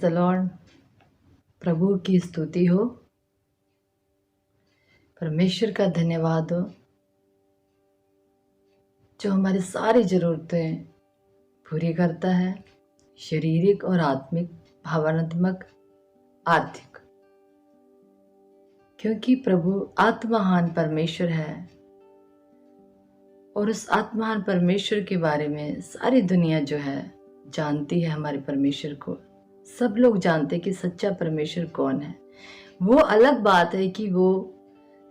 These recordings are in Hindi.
The Lord. प्रभु की स्तुति हो, परमेश्वर का धन्यवाद हो जो हमारी सारी ज़रूरतें पूरी करता है, शारीरिक और आत्मिक, भावनात्मक, आर्थिक। क्योंकि प्रभु आत्महान परमेश्वर है और उस आत्महान परमेश्वर के बारे में सारी दुनिया जो है जानती है। हमारे परमेश्वर को सब लोग जानते हैं कि सच्चा परमेश्वर कौन है। वो अलग बात है कि वो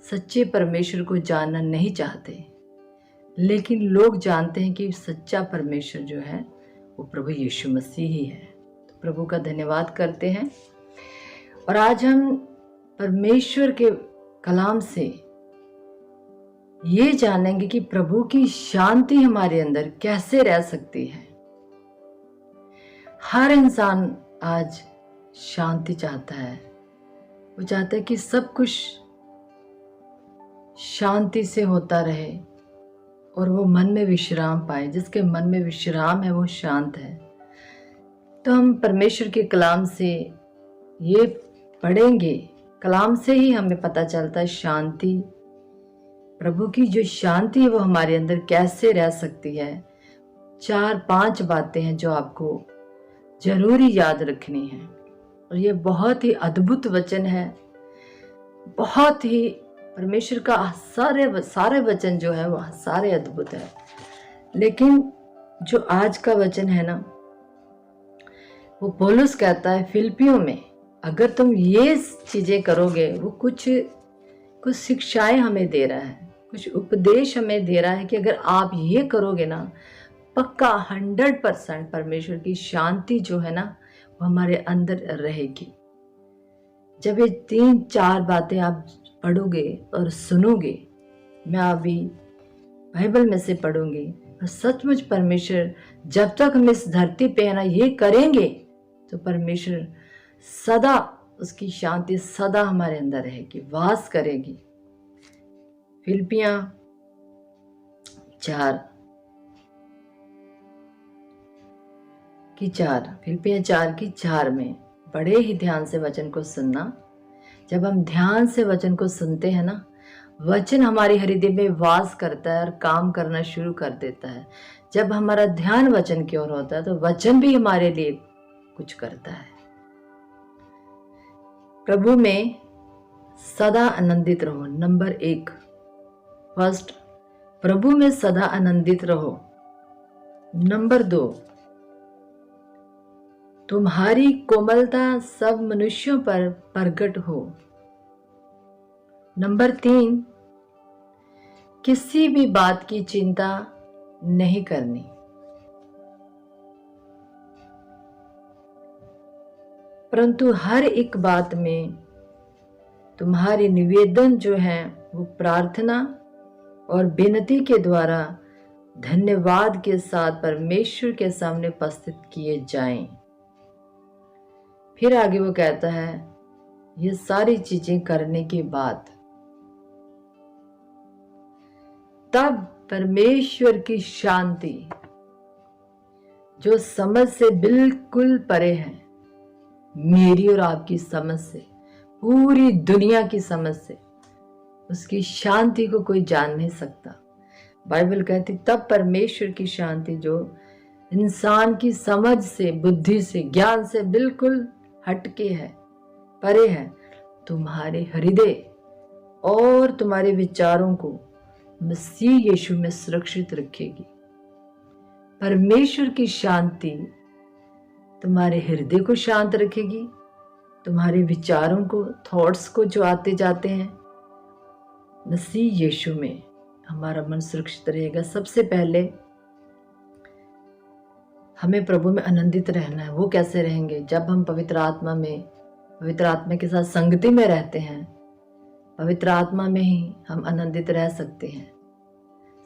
सच्चे परमेश्वर को जानना नहीं चाहते, लेकिन लोग जानते हैं कि सच्चा परमेश्वर जो है वो प्रभु यीशु मसीह ही है। तो प्रभु का धन्यवाद करते हैं। और आज हम परमेश्वर के कलाम से ये जानेंगे कि प्रभु की शांति हमारे अंदर कैसे रह सकती है। हर इंसान आज शांति चाहता है। वो चाहता है कि सब कुछ शांति से होता रहे और वो मन में विश्राम पाए। जिसके मन में विश्राम है वो शांत है। तो हम परमेश्वर के कलाम से ये पढ़ेंगे। कलाम से ही हमें पता चलता है शांति, प्रभु की जो शांति है वो हमारे अंदर कैसे रह सकती है। 4-5 बातें हैं जो आपको जरूरी याद रखनी है। और ये बहुत ही अद्भुत वचन है। बहुत ही परमेश्वर का सारे वचन जो है वो सारे अद्भुत है। लेकिन जो आज का वचन है ना, वो पौलुस कहता है फिलिप्पियों में, अगर तुम ये चीजें करोगे, वो कुछ शिक्षाएं हमें दे रहा है, कुछ उपदेश हमें दे रहा है कि अगर आप ये करोगे ना, पक्का 100% परमेश्वर की शांति जो है ना वो हमारे अंदर रहेगी। जब ये 3-4 बातें आप पढ़ोगे और सुनोगे, मैं अभी बाइबल में से पढ़ूंगी, और सचमुच परमेश्वर जब तक हम इस धरती पे है ना ये करेंगे तो परमेश्वर सदा, उसकी शांति सदा हमारे अंदर रहेगी, वास करेगी। फिलिप्पियां 4:4 में बड़े ही ध्यान से वचन को सुनना। जब हम ध्यान से वचन को सुनते हैं ना, वचन हमारी हृदय में वास करता है और काम करना शुरू कर देता है। जब हमारा ध्यान वचन की ओर होता है तो वचन भी हमारे लिए कुछ करता है। प्रभु में सदा आनंदित रहो। नंबर 1, फर्स्ट, प्रभु में सदा आनंदित रहो। नंबर 2, तुम्हारी कोमलता सब मनुष्यों पर प्रकट हो। नंबर 3, किसी भी बात की चिंता नहीं करनी। परंतु हर एक बात में तुम्हारी निवेदन जो है वो प्रार्थना और विनती के द्वारा धन्यवाद के साथ परमेश्वर के सामने उपस्थित किए जाएं। फिर आगे वो कहता है, ये सारी चीजें करने के बाद तब परमेश्वर की शांति जो समझ से बिल्कुल परे है, मेरी और आपकी समझ से, पूरी दुनिया की समझ से, उसकी शांति को कोई जान नहीं सकता। बाइबल कहती तब परमेश्वर की शांति जो इंसान की समझ से, बुद्धि से, ज्ञान से बिल्कुल हटके है, परे है, तुम्हारे हृदय और तुम्हारे विचारों को मसीह यीशु में सुरक्षित रखेगी। परमेश्वर की शांति तुम्हारे हृदय को शांत रखेगी, तुम्हारे विचारों को, थॉट्स को जो आते जाते हैं, मसीह यीशु में हमारा मन सुरक्षित रहेगा। सबसे पहले हमें प्रभु में आनंदित रहना है। वो कैसे रहेंगे? जब हम पवित्र आत्मा के साथ संगति में रहते हैं। पवित्र आत्मा में ही हम आनंदित रह सकते हैं।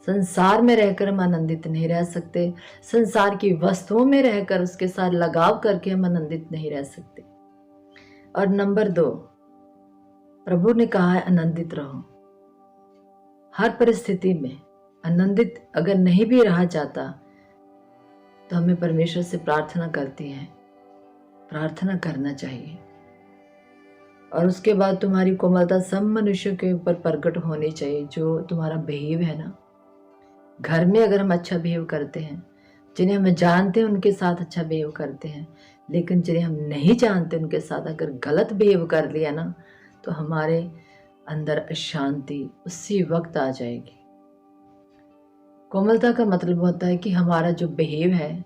संसार में रहकर हम आनंदित नहीं रह सकते। संसार की वस्तुओं में रहकर उसके साथ लगाव करके हम आनंदित नहीं रह सकते। और नंबर 2, प्रभु ने कहा है आनंदित रहो। हर परिस्थिति में आनंदित अगर नहीं भी रहा जाता तो हमें परमेश्वर से प्रार्थना करती है प्रार्थना करना चाहिए। और उसके बाद तुम्हारी कोमलता सब मनुष्यों के ऊपर प्रकट होनी चाहिए। जो तुम्हारा बिहेव है ना, घर में अगर हम अच्छा बिहेव करते हैं, जिन्हें हम जानते हैं उनके साथ अच्छा बिहेव करते हैं, लेकिन जिन्हें हम नहीं जानते उनके साथ अगर गलत बिहेव कर लिया ना, तो हमारे अंदर अशांति उसी वक्त आ जाएगी। कोमलता का मतलब होता है कि हमारा जो बिहेव है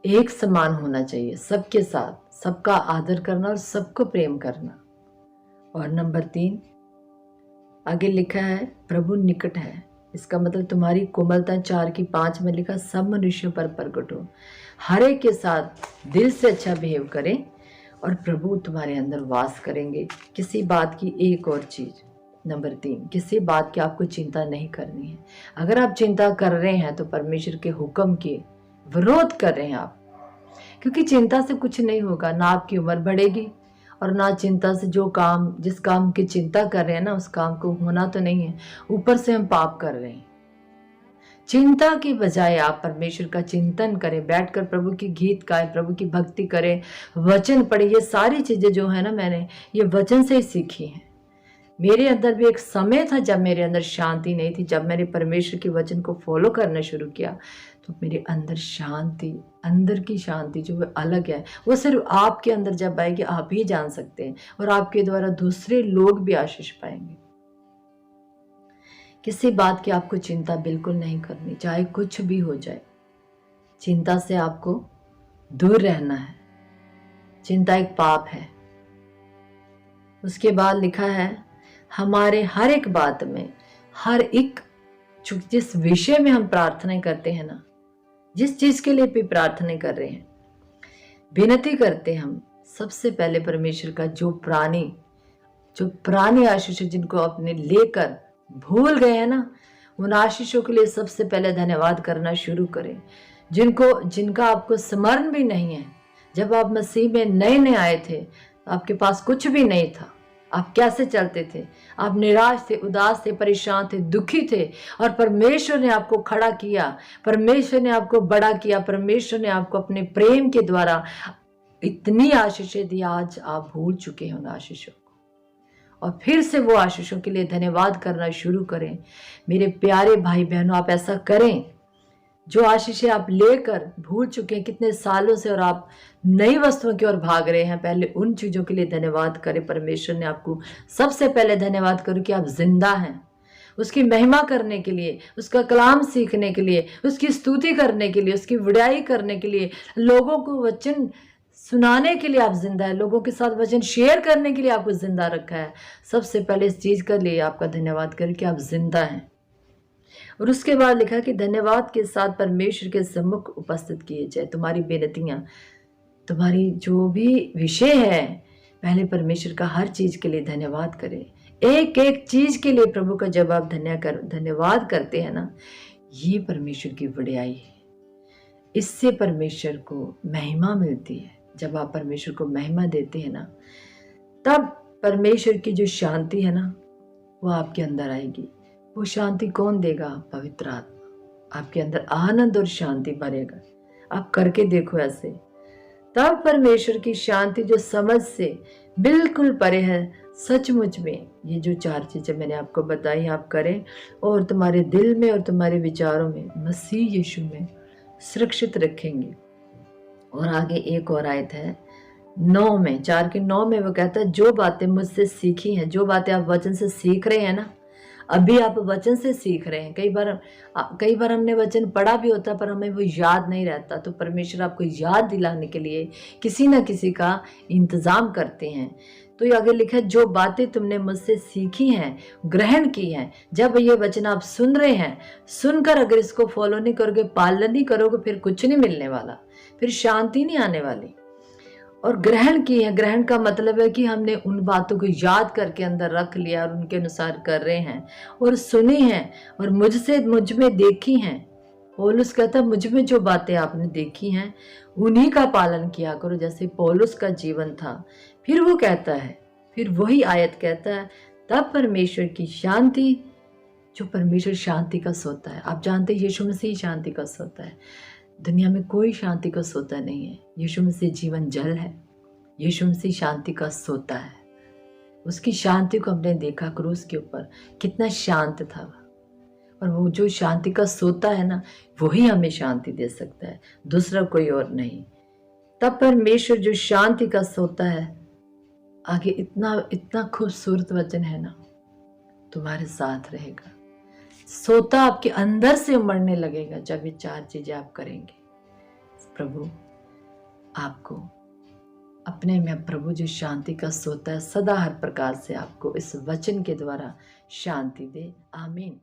एक समान होना चाहिए, सबके साथ, सबका आदर करना और सबको प्रेम करना। और नंबर 3 आगे लिखा है प्रभु निकट है। इसका मतलब तुम्हारी कोमलता 4:5 में लिखा सब मनुष्यों पर प्रकट हो, हर एक के साथ दिल से अच्छा बिहेव करें और प्रभु तुम्हारे अंदर वास करेंगे। किसी बात की एक और चीज, नंबर 3, किसी बात की आपको चिंता नहीं करनी है। अगर आप चिंता कर रहे हैं तो परमेश्वर के हुक्म के विरोध कर रहे हैं आप, क्योंकि चिंता से कुछ नहीं होगा, ना आपकी उम्र बढ़ेगी और ना चिंता से जिस काम की चिंता कर रहे हैं ना उस काम को होना तो नहीं है, ऊपर से हम पाप कर रहे हैं। चिंता की बजाय आप परमेश्वर का चिंतन करें, बैठकर प्रभु की गीत गाएं, प्रभु की भक्ति करें, वचन पढ़े। ये सारी चीजें जो है ना, मैंने ये वचन से ही सीखी हैं। मेरे अंदर भी एक समय था जब मेरे अंदर शांति नहीं थी। जब मैंने परमेश्वर के वचन को फॉलो करना शुरू किया तो मेरे अंदर शांति, अंदर की शांति जो अलग है, वो सिर्फ आपके अंदर जब आएगी आप ही जान सकते हैं, और आपके द्वारा दूसरे लोग भी आशीष पाएंगे। किसी बात की आपको चिंता बिल्कुल नहीं करनी, चाहे कुछ भी हो जाए। चिंता से आपको दूर रहना है। चिंता एक पाप है। उसके बाद लिखा है हमारे हर एक बात में, हर एक जिस विषय में हम प्रार्थना करते हैं ना, जिस चीज के लिए भी प्रार्थना कर रहे हैं, विनती करते हैं हम सबसे पहले परमेश्वर का जो पुरानी आशीष जिनको अपने लेकर भूल गए हैं ना, उन आशीषों के लिए सबसे पहले धन्यवाद करना शुरू करें। जिनका आपको स्मरण भी नहीं है। जब आप मसीह में नए आए थे, आपके पास कुछ भी नहीं था। आप कैसे चलते थे? आप निराश थे, उदास थे, परेशान थे, दुखी थे, और परमेश्वर ने आपको खड़ा किया, परमेश्वर ने आपको बड़ा किया, परमेश्वर ने आपको अपने प्रेम के द्वारा इतनी आशीषें दी। आज आप भूल चुके हैं उन आशीषों को, और फिर से वो आशीषों के लिए धन्यवाद करना शुरू करें। मेरे प्यारे भाई बहनों, आप ऐसा करें। जो आशीषें आप लेकर भूल चुके हैं कितने सालों से और आप नई वस्तुओं की ओर भाग रहे हैं, पहले उन चीजों के लिए धन्यवाद करें। परमेश्वर ने आपको सबसे पहले धन्यवाद करो कि आप जिंदा हैं, उसकी महिमा करने के लिए, उसका कलाम सीखने के लिए, उसकी स्तुति करने के लिए, उसकी वड्याई करने के लिए, लोगों को वचन सुनाने के लिए आप जिंदा है, लोगों के साथ वचन शेयर करने के लिए आपको जिंदा रखा है। सबसे पहले इस चीज के लिए आपका धन्यवाद करें कि आप जिंदा हैं। और उसके बाद लिखा कि धन्यवाद के साथ परमेश्वर के सम्मुख उपस्थित किए जाए। तुम्हारी बेनतियां, तुम्हारी जो भी विषय है, पहले परमेश्वर का हर चीज के लिए धन्यवाद करें। एक एक चीज के लिए प्रभु का जब आप धन्यवाद करते हैं ना, ये परमेश्वर की वड्याई है। इससे परमेश्वर को महिमा मिलती है। जब आप परमेश्वर को महिमा देते हैं ना, तब परमेश्वर की जो शांति है ना, वो आपके अंदर आएगी। वो शांति कौन देगा? पवित्र आत्मा आपके अंदर आनंद और शांति भरेगा। आप करके देखो ऐसे, तब परमेश्वर की शांति जो समझ से बिल्कुल परे है, सचमुच में ये जो 4 चीजें मैंने आपको बताई आप करें, और तुम्हारे दिल में और तुम्हारे विचारों में मसीह यीशु में सुरक्षित रखेंगे। और आगे एक और आयत है 9 में, 4:9 में वो कहता है जो बातें मुझसे सीखी हैं, जो बातें आप वचन से सीख रहे हैं ना, अभी आप वचन से सीख रहे हैं। कई बार हमने वचन पढ़ा भी होता पर हमें वो याद नहीं रहता, तो परमेश्वर आपको याद दिलाने के लिए किसी न किसी का इंतजाम करते हैं। तो ये आगे लिखा है जो बातें तुमने मुझसे सीखी हैं, ग्रहण की हैं। जब ये वचन आप सुन रहे हैं, सुनकर अगर इसको फॉलो नहीं करोगे, पालन नहीं करोगे, फिर कुछ नहीं मिलने वाला, फिर शांति नहीं आने वाली। और ग्रहण की है, ग्रहण का मतलब है कि हमने उन बातों को याद करके अंदर रख लिया और उनके अनुसार कर रहे हैं और सुनी हैं और मुझ में देखी हैं। पौलुस कहता है मुझ में जो बातें आपने देखी हैं उन्हीं का पालन किया करो, जैसे पौलुस का जीवन था। फिर वो कहता है, फिर वही आयत कहता है तब परमेश्वर की शांति, जो परमेश्वर शांति का सोता है। आप जानते हैं यीशु मसीह शांति का सोता है। दुनिया में कोई शांति का सोता नहीं है। यीशु मसीह जीवन जल है, यीशु मसीह शांति का सोता है। उसकी शांति को हमने देखा क्रूस के ऊपर, कितना शांत था वह। और वो जो शांति का सोता है ना, वही हमें शांति दे सकता है, दूसरा कोई और नहीं। तब परमेश्वर जो शांति का सोता है, आगे इतना इतना खूबसूरत वचन है ना, तुम्हारे साथ रहेगा। सोता आपके अंदर से उमड़ने लगेगा जब ये 4 चीजें आप करेंगे। प्रभु आपको अपने में, प्रभु जो शांति का सोता है, सदा हर प्रकार से आपको इस वचन के द्वारा शांति दे। आमीन।